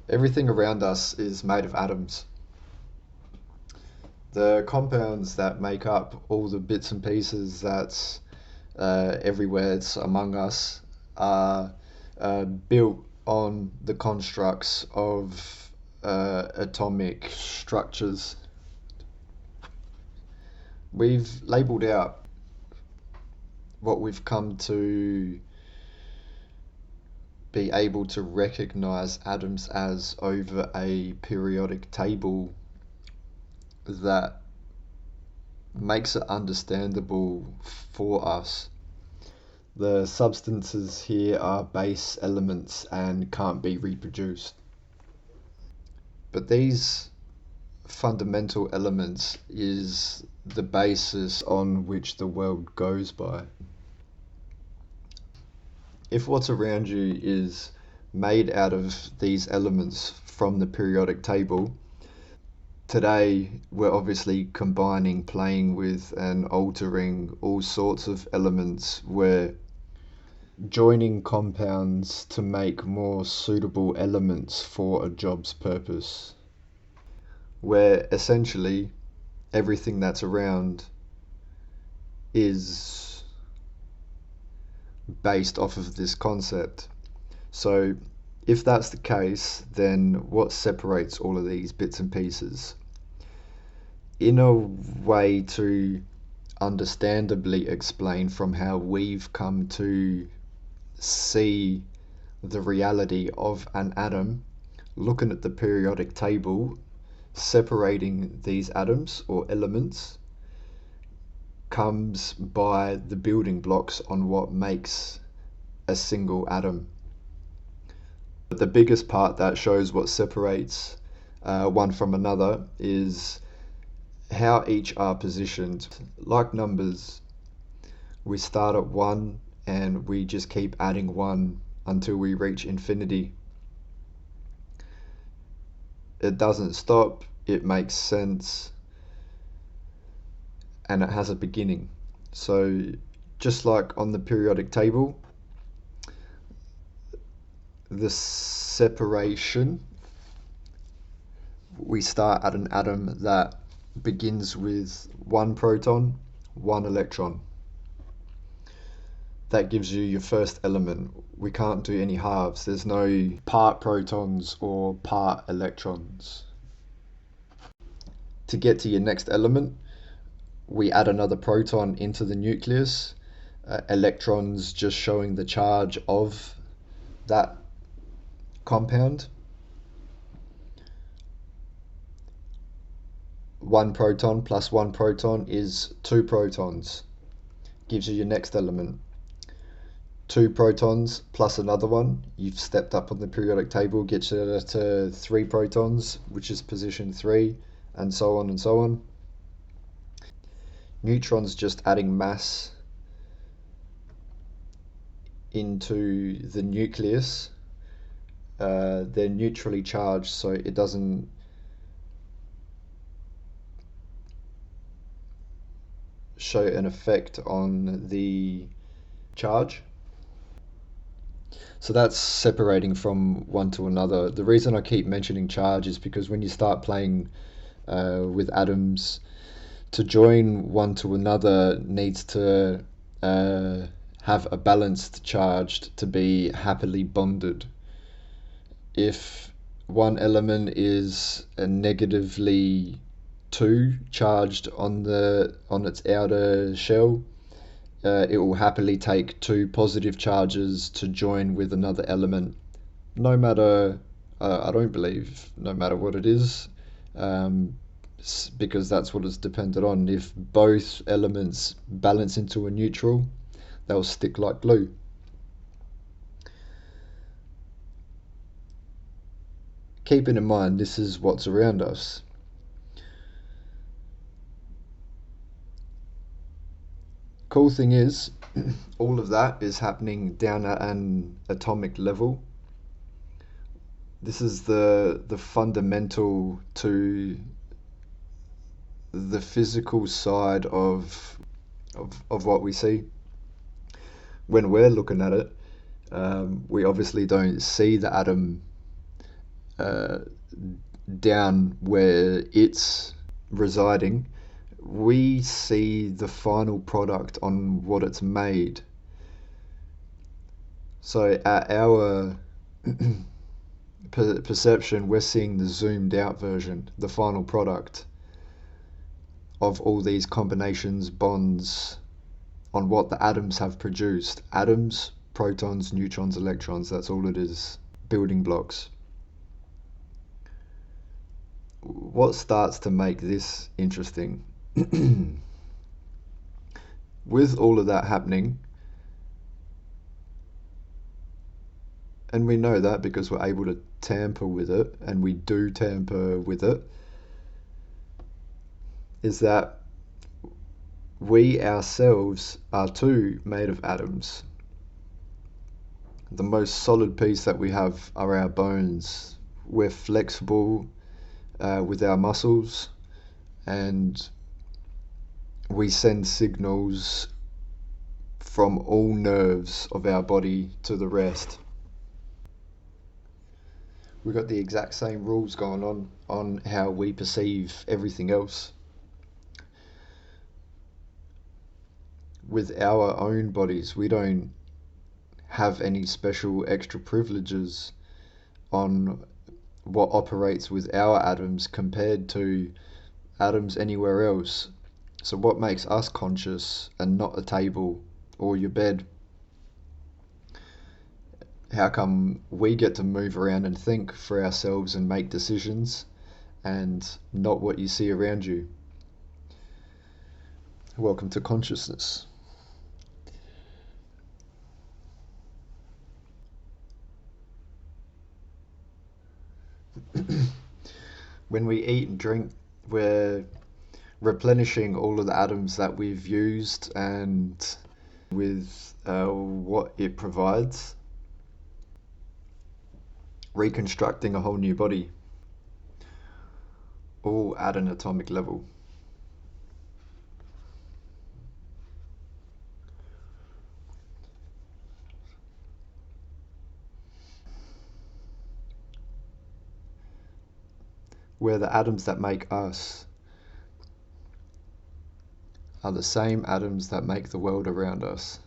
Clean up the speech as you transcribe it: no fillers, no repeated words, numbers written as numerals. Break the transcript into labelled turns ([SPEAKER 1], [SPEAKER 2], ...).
[SPEAKER 1] Everything around us is made of atoms. The compounds that make up all the bits and pieces that's everywhere it's among us are built on the constructs of atomic structures. We've labelled out what we've come to be able to recognize atoms as over a periodic table that makes it understandable for us. The substances here are base elements and can't be reproduced. But these fundamental elements is the basis on which the world goes by. If what's around you is made out of these elements from the periodic table, today we're obviously combining, playing with, and altering all sorts of elements. We're joining compounds to make more suitable elements for a job's purpose. Where essentially everything that's around is based off of this concept. So if that's the case, then what separates all of these bits and pieces? In a way to understandably explain from how we've come to see the reality of an atom, looking at the periodic table, separating these atoms or elements comes by the building blocks on what makes a single atom. But the biggest part that shows what separates one from another is how each are positioned. Like numbers, we start at 1 and we just keep adding 1 until we reach infinity. It doesn't stop, it makes sense, and it has a beginning. So just like on the periodic table, the separation, we start at an atom that begins with 1 proton, 1 electron. That gives you your first element. We can't do any halves. There's no part protons or part electrons. To get to your next element, we add another proton into the nucleus, electrons just showing the charge of that compound. 1 proton plus 1 proton is 2 protons, gives you your next element. 2 protons plus another one, you've stepped up on the periodic table, gets you to 3 protons, which is position 3, and so on and so on. Neutrons just adding mass into the nucleus. They're neutrally charged, so it doesn't show an effect on the charge. So that's separating from one to another. The reason I keep mentioning charge is because when you start playing with atoms, to join one to another needs to have a balanced charge to be happily bonded. If one element is a negatively 2 charged on its outer shell, it will happily take 2 positive charges to join with another element, no matter, I don't believe, no matter what it is, because that's what it's dependent on. If both elements balance into a neutral, they'll stick like glue. Keeping in mind, this is what's around us. Cool thing is, all of that is happening down at an atomic level. This is the fundamental to the physical side of what we see. When we're looking at it, we obviously don't see the atom uh, down where it's residing, we see the final product on what it's made. So at our perception, we're seeing the zoomed out version, the final product of all these combinations, bonds, on what the atoms have produced. Atoms, protons, neutrons, electrons, that's all it is. Building blocks. What starts to make this interesting? With all of that happening, and we know that because we're able to tamper with it, and we do tamper with it, is that we ourselves are too made of atoms. The most solid piece that we have are our bones. We're flexible with our muscles, and we send signals from all nerves of our body to the rest. We've got the exact same rules going on how we perceive everything else. With our own bodies, we don't have any special extra privileges on what operates with our atoms compared to atoms anywhere else. So what makes us conscious and not a table or your bed? How come we get to move around and think for ourselves and make decisions and not what you see around you? Welcome to consciousness. When we eat and drink, we're replenishing all of the atoms that we've used and with what it provides, reconstructing a whole new body, all at an atomic level. Where the atoms that make us are the same atoms that make the world around us.